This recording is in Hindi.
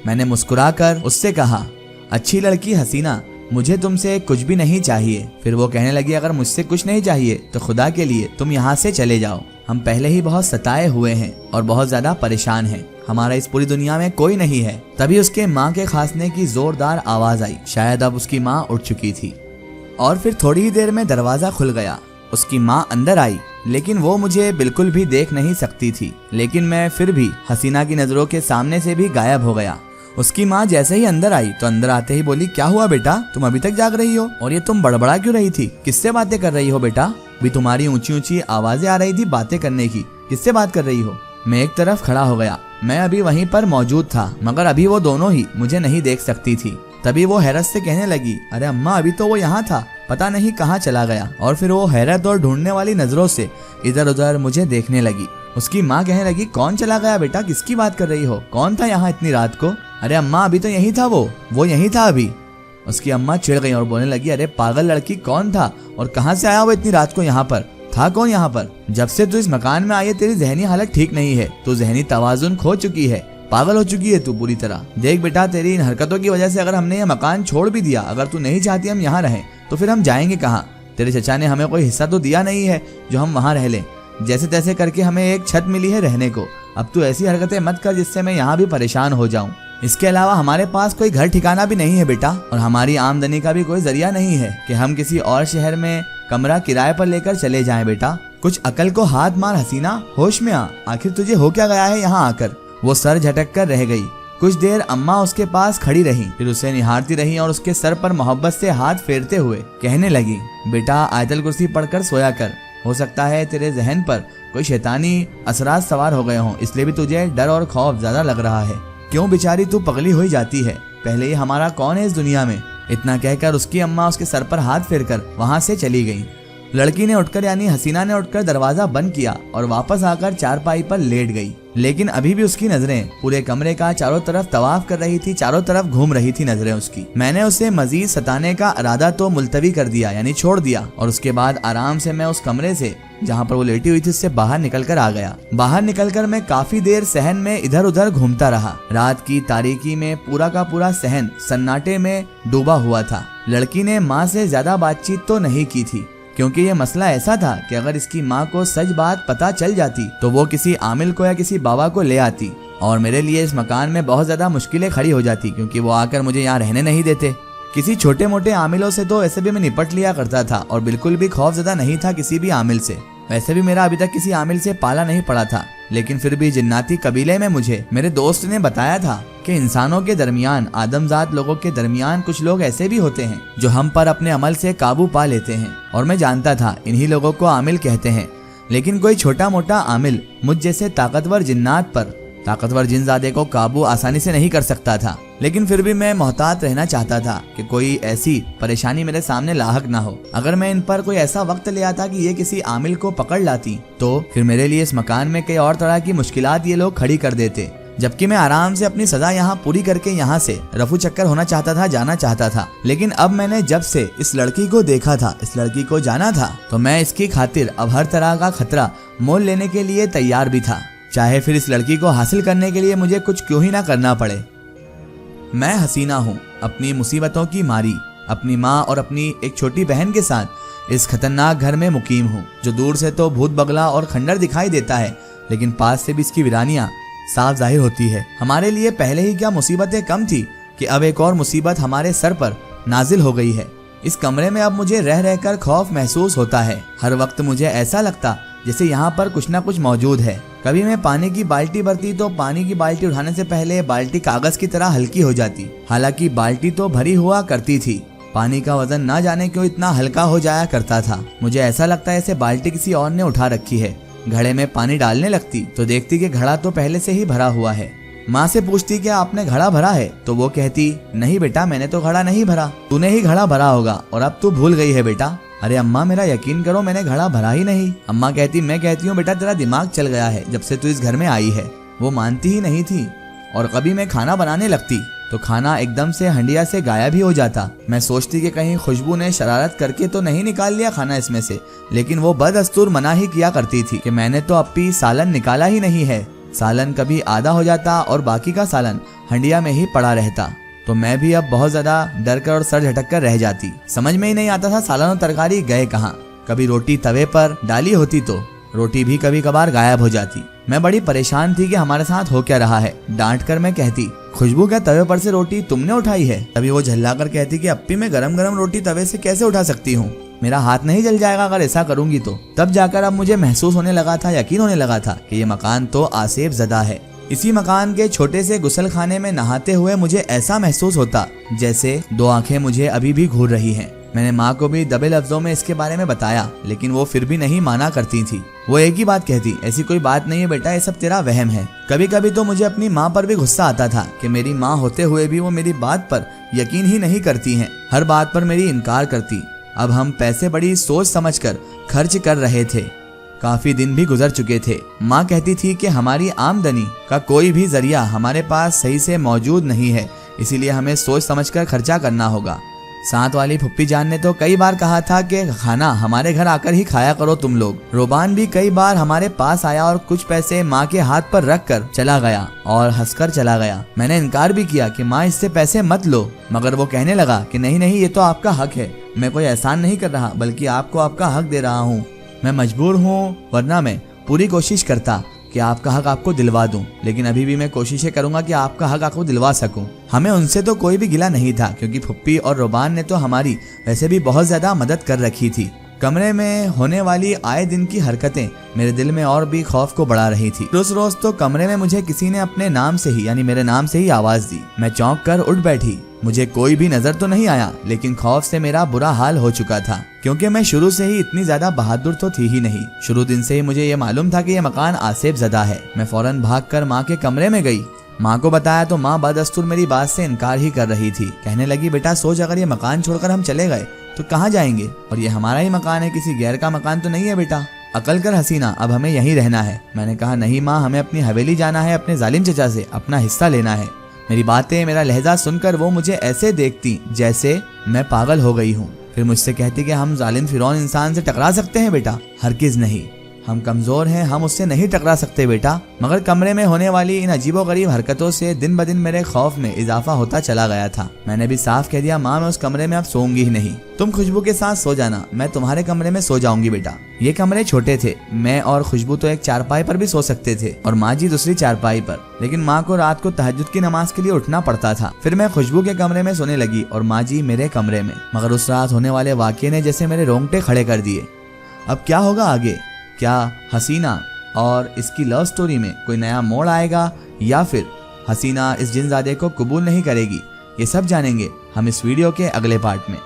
मैंने मुस्कुराकर उससे कहा, अच्छी लड़की हसीना, मुझे तुमसे कुछ भी नहीं चाहिए। फिर वो कहने लगी, अगर मुझसे कुछ नहीं चाहिए तो खुदा के लिए तुम यहाँ से चले जाओ। हम पहले ही बहुत सताए हुए हैं और बहुत ज्यादा परेशान हैं। हमारा इस पूरी दुनिया में कोई नहीं है। तभी उसके माँ के खांसने की जोरदार आवाज आई। शायद अब उसकी माँ उठ चुकी थी और फिर थोड़ी ही देर में दरवाजा खुल गया। उसकी माँ अंदर आई, लेकिन वो मुझे बिल्कुल भी देख नहीं सकती थी। लेकिन मैं फिर भी हसीना की नजरों के सामने से भी गायब हो गया। उसकी माँ जैसे ही अंदर आई तो अंदर आते ही बोली, क्या हुआ बेटा, तुम अभी तक जाग रही हो? और ये तुम बड़बड़ा क्यों रही थी? किससे बातें कर रही हो बेटा? भी तुम्हारी ऊंची ऊंची आवाजें आ रही थी बातें करने की। किससे बात कर रही हो? मैं एक तरफ खड़ा हो गया। मैं अभी वहीं पर मौजूद था, मगर अभी वो दोनों ही मुझे नहीं देख सकती थी। तभी वो हैरत से कहने लगी, अरे अम्मा, अभी तो वो यहाँ था, पता नहीं कहाँ चला गया। और फिर वो हैरत और ढूंढने वाली नजरों से इधर उधर मुझे देखने लगी। उसकी माँ कहने लगी, कौन चला गया बेटा, किसकी बात कर रही हो? कौन था यहाँ इतनी रात को? अरे अम्मा, अभी तो यही था, वो यही था अभी। उसकी अम्मा चिढ़ गई और बोलने लगी, अरे पागल लड़की, कौन था और कहाँ से आया वो इतनी रात को यहाँ पर? था कौन यहाँ पर? जब से तू इस मकान में आई है तेरी जहनी हालत ठीक नहीं है। तू जहनी तवाजुन खो चुकी है, पागल हो चुकी है तू पूरी तरह। देख बेटा, तेरी इन हरकतों की वजह से अगर हमने ये मकान छोड़ भी दिया, अगर तू नहीं चाहती हम यहाँ रहें, तो फिर हम जाएंगे कहाँ? तेरे चचा ने हमें कोई हिस्सा तो दिया नहीं है जो हम वहाँ रह लें। जैसे तैसे करके हमें एक छत मिली है रहने को। अब तू ऐसी हरकतें मत कर जिससे मैं यहाँ भी परेशान हो जाऊँ। इसके अलावा हमारे पास कोई घर ठिकाना भी नहीं है बेटा, और हमारी आमदनी का भी कोई जरिया नहीं है कि हम किसी और शहर में कमरा किराए पर लेकर चले जाएं। बेटा, कुछ अकल को हाथ मार हसीना, होश में आ। आखिर तुझे हो क्या गया है यहाँ आकर? वो सर झटक कर रह गई। कुछ देर अम्मा उसके पास खड़ी रही, फिर उसे निहारती रही और उसके सर पर मोहब्बत से हाथ फेरते हुए कहने लगी, बेटा आयतल कुर्सी पढ़कर सोया कर। हो सकता है तेरे जहन पर कोई शैतानी असरात सवार हो गए हों, इसलिए भी तुझे डर और खौफ ज्यादा लग रहा है। क्यों बेचारी तू पगली हुई जाती है? पहले ये हमारा कौन है इस दुनिया में? इतना कहकर उसकी अम्मा उसके सर पर हाथ फेरकर वहां से चली गई। लड़की ने उठकर यानी हसीना ने उठकर दरवाजा बंद किया और वापस आकर चारपाई पर लेट गई। लेकिन अभी भी उसकी नजरें पूरे कमरे का चारों तरफ तवाफ कर रही थी, चारों तरफ घूम रही थी नजरें उसकी। मैंने उसे मजीद सताने का इरादा तो मुलतवी कर दिया यानी छोड़ दिया, और उसके बाद आराम से मैं उस कमरे से जहाँ पर वो लेटी हुई थी उससे बाहर निकल कर आ गया। बाहर निकलकर मैं काफी देर सहन में इधर उधर घूमता रहा। रात की तारीकी में पूरा का पूरा सहन सन्नाटे में डूबा हुआ था। लड़की ने माँ से ज्यादा बातचीत तो नहीं की थी, क्योंकि ये मसला ऐसा था कि अगर इसकी माँ को सच बात पता चल जाती तो वो किसी आमिल को या किसी बाबा को ले आती और मेरे लिए इस मकान में बहुत ज्यादा मुश्किलें खड़ी हो जाती, क्योंकि वो आकर मुझे यहाँ रहने नहीं देते। किसी छोटे मोटे आमिलों से तो ऐसे भी मैं निपट लिया करता था और बिल्कुल भी खौफ ज्यादा नहीं था किसी भी आमिल से। वैसे भी मेरा अभी तक किसी आमिल से पाला नहीं पड़ा था, लेकिन फिर भी जिन्नाती कबीले में मुझे मेरे दोस्त ने बताया था कि इंसानों के दरमियान, आदमजात लोगों के दरमियान कुछ लोग ऐसे भी होते हैं जो हम पर अपने अमल से काबू पा लेते हैं, और मैं जानता था इन्हीं लोगों को आमिल कहते हैं। लेकिन कोई छोटा मोटा आमिल मुझ जैसे ताकतवर जिन्नात पर, ताकतवर जिनजादे को काबू आसानी से नहीं कर सकता था। लेकिन फिर भी मैं मोहतात रहना चाहता था कि कोई ऐसी परेशानी मेरे सामने लाहक ना हो। अगर मैं इन पर कोई ऐसा वक्त ले आता कि ये किसी आमिल को पकड़ लाती तो फिर मेरे लिए इस मकान में कई और तरह की मुश्किलात ये लोग खड़ी कर देते, जबकि मैं आराम से अपनी सजा यहाँ पूरी करके यहाँ से रफू चक्कर होना चाहता था, जाना चाहता था। लेकिन अब मैंने जब से इस लड़की को देखा था, इस लड़की को जाना था, तो मैं इसकी खातिर अब हर तरह का खतरा मोल लेने के लिए तैयार भी था, चाहे फिर इस लड़की को हासिल करने के लिए मुझे कुछ क्यों ही ना करना पड़े। मैं हसीना हूँ, अपनी मुसीबतों की मारी, अपनी माँ और अपनी एक छोटी बहन के साथ इस खतरनाक घर में मुकीम हूँ, जो दूर से तो भूत बगला और खंडर दिखाई देता है, लेकिन पास से भी इसकी वीरानियां साफ जाहिर होती है। हमारे लिए पहले ही क्या मुसीबतें कम थी कि अब एक और मुसीबत हमारे सर पर नाजिल हो गई है। इस कमरे में अब मुझे रह रहकर खौफ महसूस होता है। हर वक्त मुझे ऐसा लगता जैसे यहाँ पर कुछ ना कुछ मौजूद है। कभी मैं पानी की बाल्टी भरती तो पानी की बाल्टी उठाने से पहले बाल्टी कागज की तरह हल्की हो जाती। हालांकि बाल्टी तो भरी हुआ करती थी, पानी का वजन ना जाने क्यों इतना हल्का हो जाया करता था। मुझे ऐसा लगता है जैसे बाल्टी किसी और ने उठा रखी है। घड़े में पानी डालने लगती तो देखती कि घड़ा तो पहले से ही भरा हुआ है। माँ से पूछती कि आपने घड़ा भरा है, तो वो कहती नहीं बेटा, मैंने तो घड़ा नहीं भरा, तूने ही घड़ा भरा होगा और अब तू भूल गई है बेटा। अरे अम्मा, मेरा यकीन करो, मैंने घड़ा भरा ही नहीं। अम्मा कहती, मैं कहती हूँ बेटा, तेरा दिमाग चल गया है जब से तू इस घर में आई है। वो मानती ही नहीं थी, और कभी मैं खाना बनाने लगती तो खाना एकदम से हंडिया से गायब ही हो जाता। मैं सोचती कि कहीं खुशबू ने शरारत करके तो नहीं निकाल लिया खाना इसमें से, लेकिन वो बदस्तूर मना ही किया करती थी कि मैंने तो अप्पी सालन निकाला ही नहीं है। सालन कभी आधा हो जाता और बाकी का सालन हंडिया में ही पड़ा रहता तो मैं भी अब बहुत ज्यादा डर कर और सर झटक कर रह जाती। समझ में ही नहीं आता था सालन और तरकारी गए कहाँ। कभी रोटी तवे पर डाली होती तो रोटी भी कभी कभार गायब हो जाती। मैं बड़ी परेशान थी कि हमारे साथ हो क्या रहा है। डांट कर मैं कहती, खुशबू क्या तवे पर से रोटी तुमने उठाई है? तभी वो झल्ला कर कहती कि अप्पी मैं गरम गरम रोटी तवे से कैसे उठा सकती हूँ, मेरा हाथ नहीं जल जाएगा अगर ऐसा करूंगी तो। तब जाकर अब मुझे महसूस होने लगा था, यकीन होने लगा था कि ये मकान तो आसेब ज़दा है। इसी मकान के छोटे से गुसल खाने में नहाते हुए मुझे ऐसा महसूस होता जैसे दो आंखें मुझे अभी भी घूर रही हैं। मैंने माँ को भी दबे लफ्जों में इसके बारे में बताया, लेकिन वो फिर भी नहीं माना करती थी। वो एक ही बात कहती, ऐसी कोई बात नहीं है बेटा, ये सब तेरा वहम है। कभी कभी तो मुझे अपनी माँ पर भी गुस्सा आता था कि मेरी माँ होते हुए भी वो मेरी बात पर यकीन ही नहीं करती हैं, हर बात पर मेरी इनकार करती। अब हम पैसे बड़ी सोच समझकर खर्च कर रहे थे। काफी दिन भी गुजर चुके थे। माँ कहती थी कि हमारी आमदनी का कोई भी जरिया हमारे पास सही से मौजूद नहीं है, इसीलिए हमें सोच समझकर खर्चा करना होगा। साथ वाली फुप्पी जान ने तो कई बार कहा था कि खाना हमारे घर आकर ही खाया करो तुम लोग। रोबान भी कई बार हमारे पास आया और कुछ पैसे माँ के हाथ पर रख कर चला गया और हंसकर चला गया। मैंने इनकार भी किया कि माँ इससे पैसे मत लो, मगर वो कहने लगा कि नहीं नहीं, ये तो आपका हक है, मैं कोई एहसान नहीं कर रहा बल्कि आपको आपका हक दे रहा हूँ। मैं मजबूर हूँ, वरना मैं पूरी कोशिश करता कि आपका हक आपको दिलवा दूं, लेकिन अभी भी मैं कोशिशें करूंगा कि आपका हक आपको दिलवा सकूं। हमें उनसे तो कोई भी गिला नहीं था, क्योंकि फुप्पी और रोबान ने तो हमारी वैसे भी बहुत ज्यादा मदद कर रखी थी। कमरे में होने वाली आए दिन की हरकतें मेरे दिल में और भी खौफ को बढ़ा रही थी। रोज रोज तो कमरे में मुझे किसी ने अपने नाम से ही, यानी मेरे नाम से ही आवाज दी। मैं चौंक कर उठ बैठी। मुझे कोई भी नजर तो नहीं आया, लेकिन खौफ से मेरा बुरा हाल हो चुका था, क्योंकि मैं शुरू से ही इतनी ज्यादा बहादुर तो थी ही नहीं। शुरू दिन से ही मुझे ये मालूम था कि ये मकान आसेब ज़दा है। मैं फौरन भागकर माँ के कमरे में गई। माँ को बताया तो माँ बदस्तूर मेरी बात से इनकार ही कर रही थी। कहने लगी, बेटा सोच, अगर ये मकान छोड़कर हम चले गए तो कहाँ जाएंगे, और ये हमारा ही मकान है, किसी गैर का मकान तो नहीं है बेटा। अकल कर हसीना, अब हमें यहीं रहना है। मैंने कहा, नहीं माँ, हमें अपनी हवेली जाना है, अपने जालिम चचा से अपना हिस्सा लेना है। मेरी बातें, मेरा लहजा सुनकर वो मुझे ऐसे देखती जैसे मैं पागल हो गई हूँ। फिर मुझसे कहती कि हम जालिम फिरौन इंसान से टकरा सकते हैं बेटा? हरगिज नहीं, हम कमजोर हैं, हम उससे नहीं टकरा सकते बेटा। मगर कमरे में होने वाली इन अजीबोगरीब हरकतों से दिन ब दिन मेरे खौफ में इजाफा होता चला गया था। मैंने भी साफ कह दिया, माँ मैं उस कमरे में अब सोऊंगी ही नहीं, तुम खुशबू के साथ सो जाना, मैं तुम्हारे कमरे में सो जाऊंगी बेटा। ये कमरे छोटे थे, मैं और खुशबू तो एक चारपाई पर भी सो सकते थे और माँ जी दूसरी चारपाई पर, लेकिन माँ को रात को तहज्जुद की नमाज के लिए उठना पड़ता था। फिर मैं खुशबू के कमरे में सोने लगी और माँ जी मेरे कमरे में। मगर उस रात होने वाले वाक़ये ने जैसे मेरे रोंगटे खड़े कर दिए। अब क्या होगा आगे? क्या हसीना और इसकी लव स्टोरी में कोई नया मोड़ आएगा, या फिर हसीना इस जिनजादे को कबूल नहीं करेगी? ये सब जानेंगे हम इस वीडियो के अगले पार्ट में।